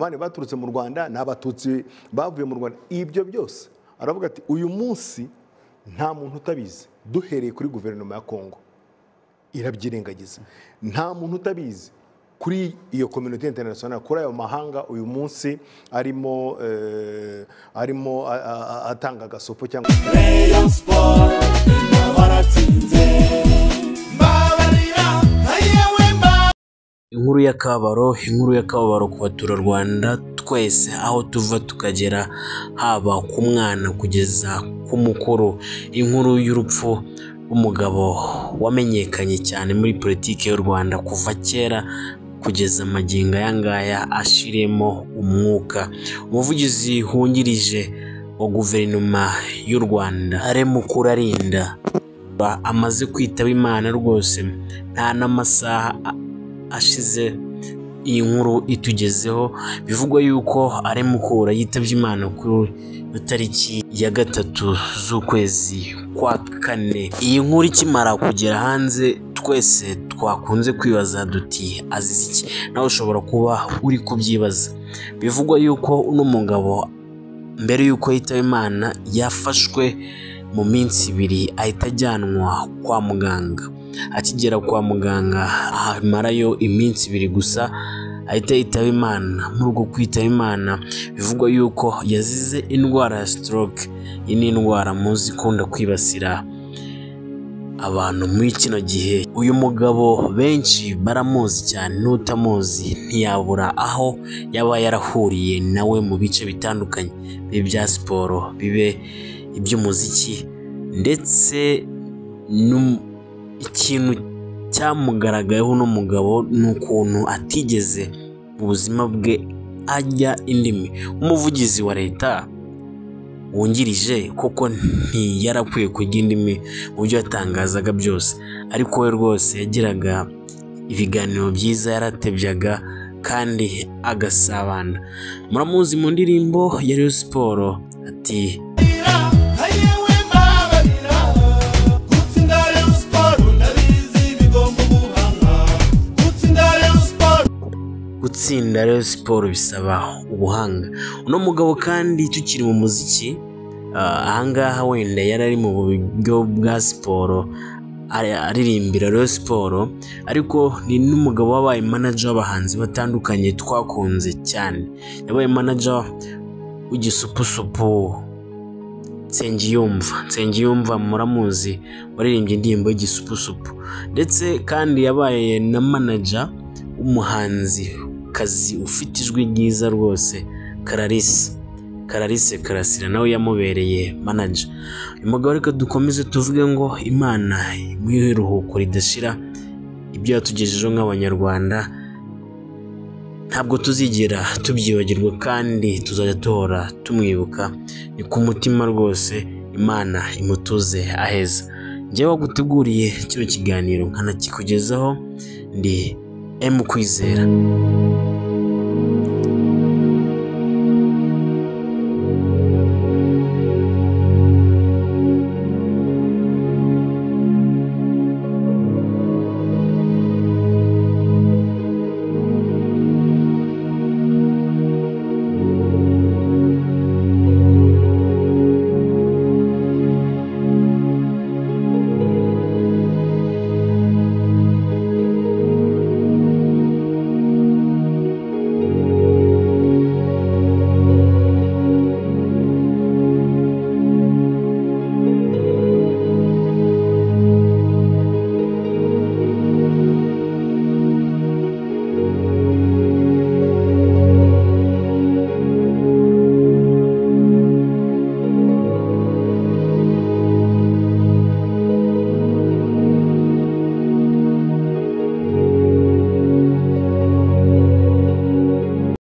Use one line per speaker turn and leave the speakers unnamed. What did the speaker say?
abandi baturutse mu Rwanda n'abatutsi bavuye mu Rwanda. Ibyo byose aravuga ati uyu munsi nta muntu utabizi, duhereye kuri guverinoma ya Kongo irabyirengagiza, nta muntu utabizi kuri iyo community international, kuri ayo mahanga uyu munsi arimo atanga gasopo cyangwa
Rayon Sport baratsinze babarira hayewe
inkuru y'akababaro ku baturarwanda twese aho tuva tukagera, haba ku mwana kugeza ku mukuru. Inkuru y'urupfu rw'umugabo wamenyekanye cyane muri politiki y'u Rwanda kuva kera kugeza magingo aya ngaya ashiremo umwuka. Umuvugizi wungirije wa guverinoma y'u Rwanda Alain Mukurarinda amaze kwitaba Imana rwose, nta n'amasaha ashize iyi nkuru itugezeho. Bivugwa yuko Alain Mukura yitabye Imana kuri tariki ya 3 z'ukwezi kwa 4. Iyi nkuru ikimara kugera hanze, twese twakunze kwibaza duti azize iki? Nawe ushobora kuba uri kubyibaza. Bivugwa yuko uno mugabo mbere yuko yitaba Imana yafashwe mu minsi 2 ahita ajyanwa kwa muganga. Akigera kwa muganga amarayo iminsi 2 gusa ahita yitaba Imana. Muri uko kwitaba Imana bivugwa yuko yazize indwara ya stroke. Iyi ni indwara muzi ikunda kwibasira abantu muri kino gihe. Uyu mugabo benshi baramuzi cyane, n'utamuzi ntiyabura aho yaba yarahuriye nawe mu bice bitandukanye, bibe bya siporo, bibe iby'umuziki, ndetse ikintu cyamugaragayeho n'umugabo n'ukuntu atigeze mu buzima bwe ajya indimi. Umuvugizi wa leta wungirije koko ntiyarakwiye kujya indimi mu byo yatangazaga byose, ariko we rwose yagiraga ibiganiro byiza, yaratebyaga kandi agasabana. Muramuzi mu ndirimbo ya Rayon Sport ati gutsinda Rayon Sport bisaba ubuhanga. Uno mugabo kandi tukiri mu muziki, ahangaha wenda yari ari mu buryo bwa siporo aririmbira Rayon Sport, ariko ni n'umugabo wabaye manager w'abahanzi batandukanye twakunze cyane. Yabaye manager w'Igisupusupu Nsengiyumva muramuzi, waririmbye indirimbo y'Igisupusupu, ndetse kandi yabaye na manager w'umuhanzi kazi ufite ijwi ryiza rwose Clarisse Karasira, nawe yamubereye manager. Uyu mugabo reka dukomeze tuvuge ngo Imana imuhe iruhuko ridashira. Ibyo yatugejejeho nk'abanyarwanda ntabwo tuzigera tubyibagirwa, kandi tuzajya duhora tumwibuka. Ni ku mutima rwose. Imana imutuze aheza. Njyewe waguteguriye kino kiganiro nkanakikugezaho ndi Kwizera.